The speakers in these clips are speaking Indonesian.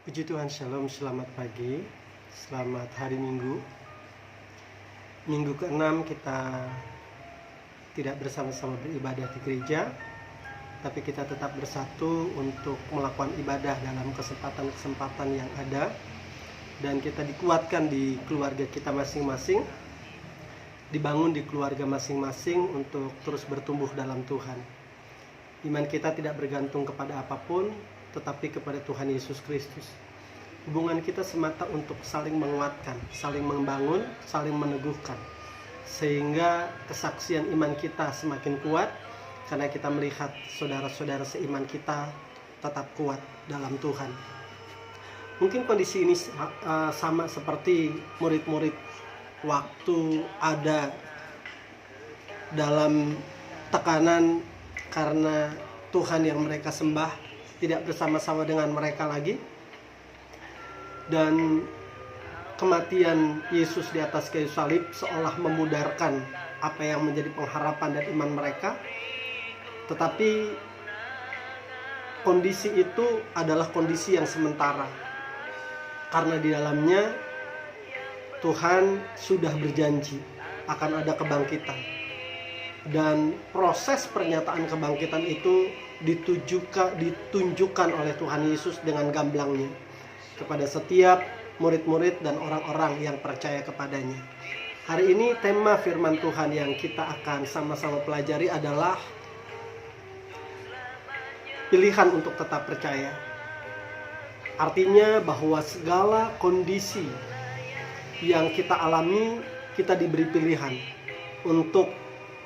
Puji Tuhan, Shalom, selamat pagi, selamat hari Minggu. Minggu ke-6 kita tidak bersama-sama beribadah di gereja, tapi kita tetap bersatu untuk melakukan ibadah dalam kesempatan-kesempatan yang ada. Dan kita dikuatkan di keluarga kita masing-masing, dibangun di keluarga masing-masing untuk terus bertumbuh dalam Tuhan. Iman kita tidak bergantung kepada apapun, tetapi kepada Tuhan Yesus Kristus. Hubungan kita semata untuk saling menguatkan, saling membangun, saling meneguhkan, sehingga kesaksian iman kita semakin kuat karena kita melihat saudara-saudara seiman kita tetap kuat dalam Tuhan. Mungkin kondisi ini sama seperti murid-murid waktu ada dalam tekanan karena Tuhan yang mereka sembah tidak bersama-sama dengan mereka lagi, dan kematian Yesus di atas kayu salib seolah memudarkan apa yang menjadi pengharapan dan iman mereka. Tetapi kondisi itu adalah kondisi yang sementara, karena di dalamnya Tuhan sudah berjanji akan ada kebangkitan. Dan proses pernyataan kebangkitan itu ditunjukkan oleh Tuhan Yesus dengan gamblangnya kepada setiap murid-murid dan orang-orang yang percaya kepadanya. Hari ini tema firman Tuhan yang kita akan sama-sama pelajari adalah pilihan untuk tetap percaya. Artinya bahwa segala kondisi yang kita alami, kita diberi pilihan untuk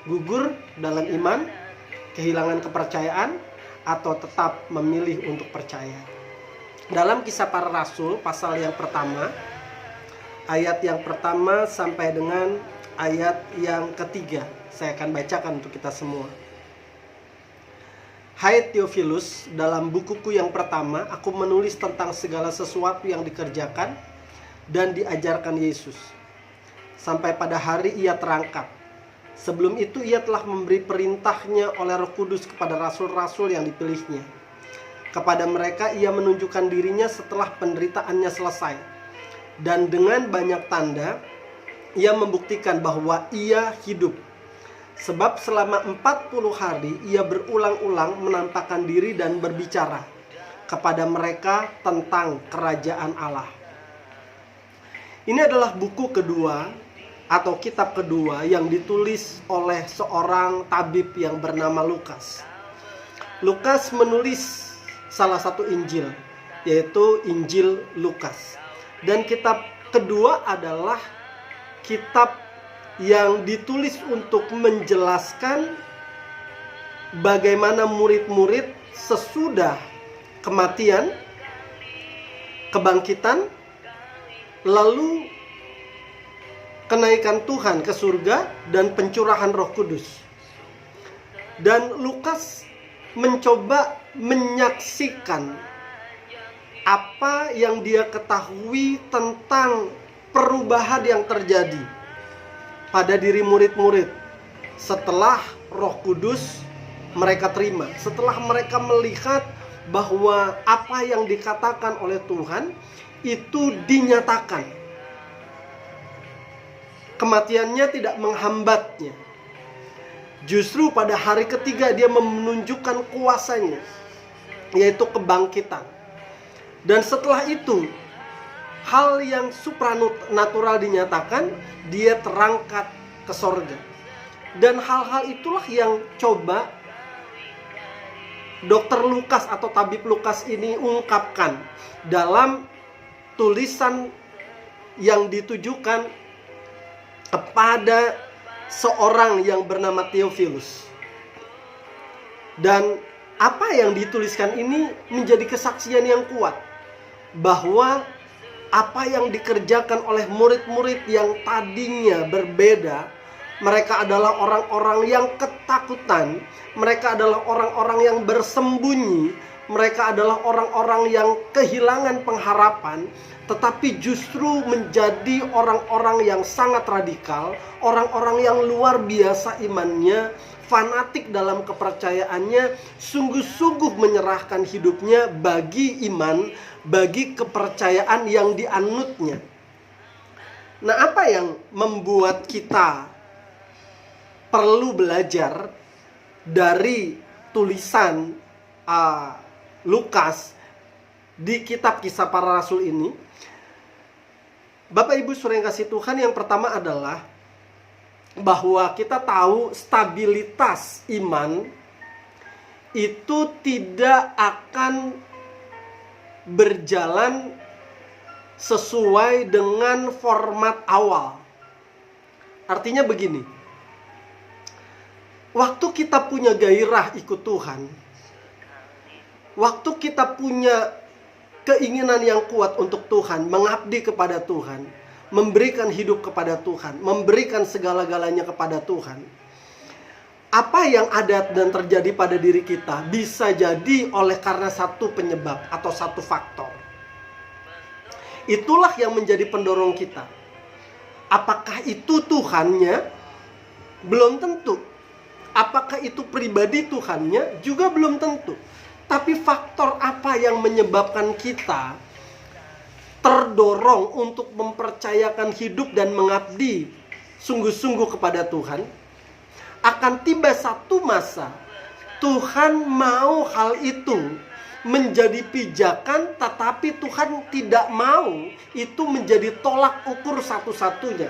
gugur dalam iman, kehilangan kepercayaan, atau tetap memilih untuk percaya. Dalam Kisah Para Rasul pasal yang pertama, ayat yang pertama sampai dengan ayat yang ketiga, saya akan bacakan untuk kita semua. Hai Theophilus, dalam bukuku yang pertama aku menulis tentang segala sesuatu yang dikerjakan dan diajarkan Yesus sampai pada hari ia terangkat. Sebelum itu ia telah memberi perintahnya oleh Roh Kudus kepada rasul-rasul yang dipilihnya. Kepada mereka ia menunjukkan dirinya setelah penderitaannya selesai. Dan dengan banyak tanda ia membuktikan bahwa ia hidup. Sebab selama 40 hari ia berulang-ulang menampakkan diri dan berbicara kepada mereka tentang kerajaan Allah. Ini adalah buku kedua atau kitab kedua yang ditulis oleh seorang tabib yang bernama Lukas. Lukas menulis salah satu Injil, yaitu Injil Lukas. Dan kitab kedua adalah kitab yang ditulis untuk menjelaskan bagaimana murid-murid sesudah kematian, kebangkitan, lalu kenaikan Tuhan ke surga dan pencurahan Roh Kudus. Dan Lukas mencoba menyaksikan apa yang dia ketahui tentang perubahan yang terjadi pada diri murid-murid setelah Roh Kudus mereka terima, setelah mereka melihat bahwa apa yang dikatakan oleh Tuhan itu dinyatakan. Kematiannya tidak menghambatnya. Justru pada hari ketiga dia menunjukkan kuasanya, yaitu kebangkitan. Dan setelah itu hal yang supranatural dinyatakan, dia terangkat ke sorga. Dan hal-hal itulah yang coba Dr. Lukas atau tabib Lukas ini ungkapkan dalam tulisan yang ditujukan kepada seorang yang bernama Theophilus. Dan apa yang dituliskan ini menjadi kesaksian yang kuat bahwa apa yang dikerjakan oleh murid-murid yang tadinya berbeda, mereka adalah orang-orang yang ketakutan, mereka adalah orang-orang yang bersembunyi, mereka adalah orang-orang yang kehilangan pengharapan, tetapi justru menjadi orang-orang yang sangat radikal, orang-orang yang luar biasa imannya, fanatik dalam kepercayaannya, sungguh-sungguh menyerahkan hidupnya bagi iman, bagi kepercayaan yang dianutnya. Nah, apa yang membuat kita perlu belajar dari tulisan Lukas di kitab Kisah Para Rasul ini? Bapak Ibu saudara yang kasih Tuhan, yang pertama adalah bahwa kita tahu stabilitas iman itu tidak akan berjalan sesuai dengan format awal. Artinya begini, waktu kita punya gairah ikut Tuhan, waktu kita punya keinginan yang kuat untuk Tuhan, mengabdi kepada Tuhan, memberikan hidup kepada Tuhan, memberikan segala-galanya kepada Tuhan, apa yang ada dan terjadi pada diri kita bisa jadi oleh karena satu penyebab atau satu faktor. Itulah yang menjadi pendorong kita. Apakah itu Tuhannya? Belum tentu. Apakah itu pribadi Tuhannya? Juga belum tentu. Tapi faktor apa yang menyebabkan kita terdorong untuk mempercayakan hidup dan mengabdi sungguh-sungguh kepada Tuhan? Akan tiba satu masa Tuhan mau hal itu menjadi pijakan, tetapi Tuhan tidak mau itu menjadi tolak ukur satu-satunya.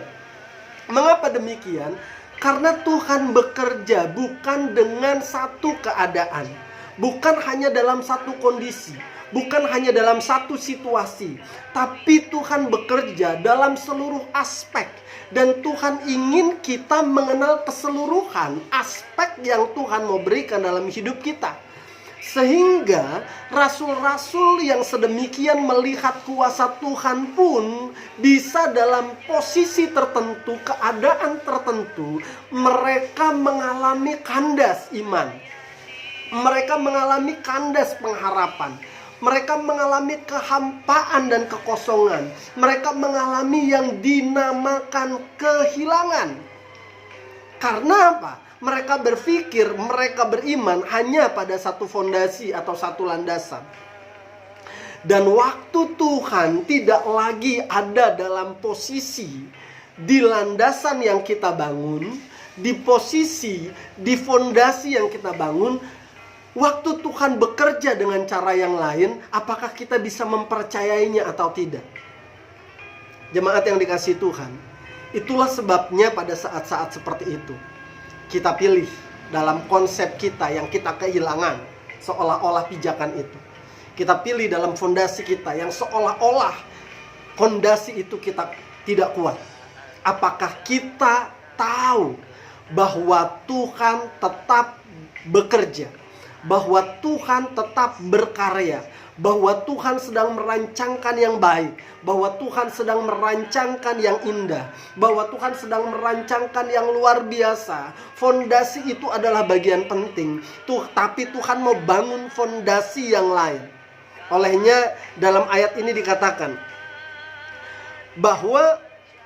Mengapa demikian? Karena Tuhan bekerja bukan dengan satu keadaan, bukan hanya dalam satu kondisi, bukan hanya dalam satu situasi, tapi Tuhan bekerja dalam seluruh aspek. Dan Tuhan ingin kita mengenal keseluruhan aspek yang Tuhan mau berikan dalam hidup kita. Sehingga rasul-rasul yang sedemikian melihat kuasa Tuhan pun bisa dalam posisi tertentu, keadaan tertentu, mereka mengalami kandas iman. Mereka mengalami kandas pengharapan. Mereka mengalami kehampaan dan kekosongan. Mereka mengalami yang dinamakan kehilangan. Karena apa? Mereka berpikir, mereka beriman hanya pada satu fondasi atau satu landasan. Dan waktu Tuhan tidak lagi ada dalam posisi di landasan yang kita bangun, di posisi, di fondasi yang kita bangun, waktu Tuhan bekerja dengan cara yang lain, apakah kita bisa mempercayainya atau tidak? Jemaat yang dikasihi Tuhan, itulah sebabnya pada saat-saat seperti itu kita pilih dalam konsep kita yang kita kehilangan, seolah-olah pijakan itu. Kita pilih dalam fondasi kita yang seolah-olah fondasi itu kita tidak kuat. Apakah kita tahu bahwa Tuhan tetap bekerja, bahwa Tuhan tetap berkarya, bahwa Tuhan sedang merancangkan yang baik, bahwa Tuhan sedang merancangkan yang indah, bahwa Tuhan sedang merancangkan yang luar biasa. Fondasi itu adalah bagian penting, tapi Tuhan mau bangun fondasi yang lain. Olehnya dalam ayat ini dikatakan bahwa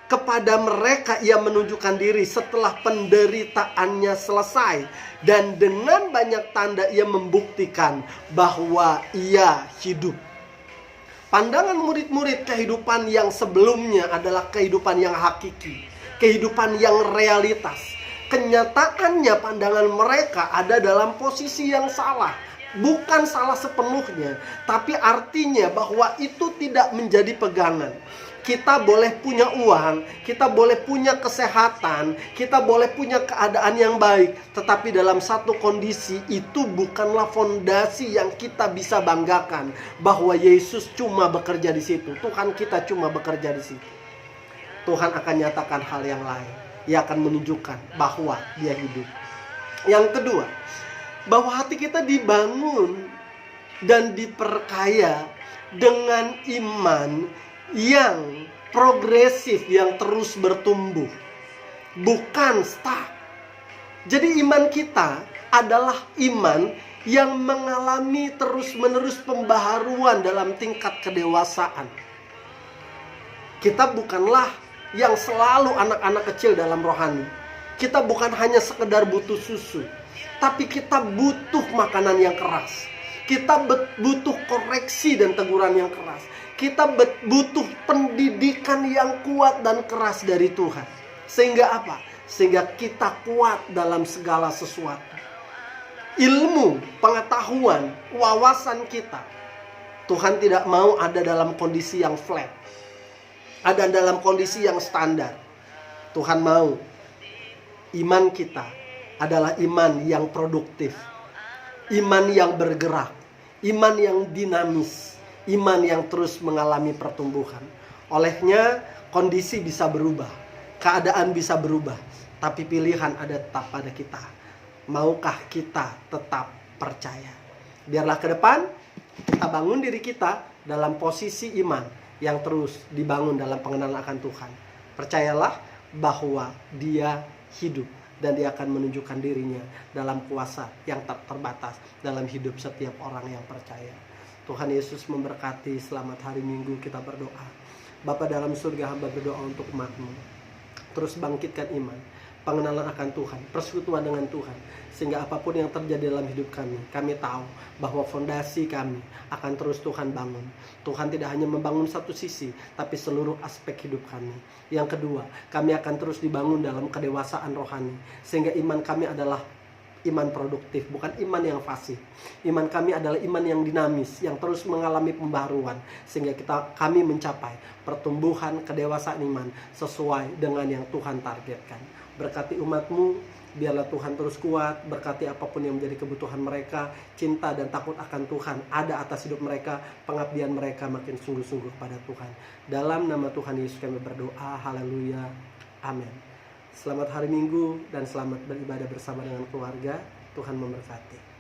kepada mereka ia menunjukkan diri setelah penderitaannya selesai, dan dengan banyak tanda ia membuktikan bahwa ia hidup. Pandangan murid-murid kehidupan yang sebelumnya adalah kehidupan yang hakiki, kehidupan yang realitas. Kenyataannya pandangan mereka ada dalam posisi yang salah. Bukan salah sepenuhnya, tapi artinya bahwa itu tidak menjadi pegangan. Kita boleh punya uang, kita boleh punya kesehatan, kita boleh punya keadaan yang baik, tetapi dalam satu kondisi itu bukanlah fondasi yang kita bisa banggakan bahwa Yesus cuma bekerja di situ, Tuhan kita cuma bekerja di situ. Tuhan akan nyatakan hal yang lain. Ia akan menunjukkan bahwa Dia hidup. Yang kedua, bahwa hati kita dibangun dan diperkaya dengan iman yang progresif, yang terus bertumbuh, bukan stuck. Jadi iman kita adalah iman yang mengalami terus-menerus pembaharuan dalam tingkat kedewasaan. Kita bukanlah yang selalu anak-anak kecil dalam rohani. Kita bukan hanya sekedar butuh susu. Tapi kita butuh makanan yang keras. Kita butuh koreksi dan teguran yang keras. Kita butuh pendidikan yang kuat dan keras dari Tuhan. Sehingga apa? Sehingga kita kuat dalam segala sesuatu. Ilmu, pengetahuan, wawasan kita, Tuhan tidak mau ada dalam kondisi yang flat, ada dalam kondisi yang standar. Tuhan mau iman kita adalah iman yang produktif, iman yang bergerak, iman yang dinamis, iman yang terus mengalami pertumbuhan. Olehnya kondisi bisa berubah, keadaan bisa berubah, tapi pilihan ada tetap pada kita. Maukah kita tetap percaya? Biarlah ke depan kita bangun diri kita dalam posisi iman yang terus dibangun dalam pengenalan akan Tuhan. Percayalah bahwa Dia hidup dan Dia akan menunjukkan dirinya dalam kuasa yang tak terbatas dalam hidup setiap orang yang percaya. Tuhan Yesus memberkati. Selamat hari Minggu. Kita berdoa. Bapa dalam surga, hamba berdoa untuk umat-Mu. Terus bangkitkan iman, pengenalan akan Tuhan, persekutuan dengan Tuhan, sehingga apapun yang terjadi dalam hidup kami tahu bahwa fondasi kami akan terus Tuhan bangun. Tuhan tidak hanya membangun satu sisi, tapi seluruh aspek hidup kami. Yang kedua, kami akan terus dibangun dalam kedewasaan rohani, sehingga iman kami adalah iman produktif, bukan iman yang fasih. Iman kami adalah iman yang dinamis, yang terus mengalami pembaharuan, sehingga kami mencapai pertumbuhan kedewasaan iman sesuai dengan yang Tuhan targetkan. Berkati umat-Mu, biarlah Tuhan terus kuat, berkati apapun yang menjadi kebutuhan mereka, cinta dan takut akan Tuhan ada atas hidup mereka, pengabdian mereka makin sungguh-sungguh pada Tuhan. Dalam nama Tuhan Yesus kami berdoa, haleluya, amin. Selamat hari Minggu dan selamat beribadah bersama dengan keluarga. Tuhan memberkati.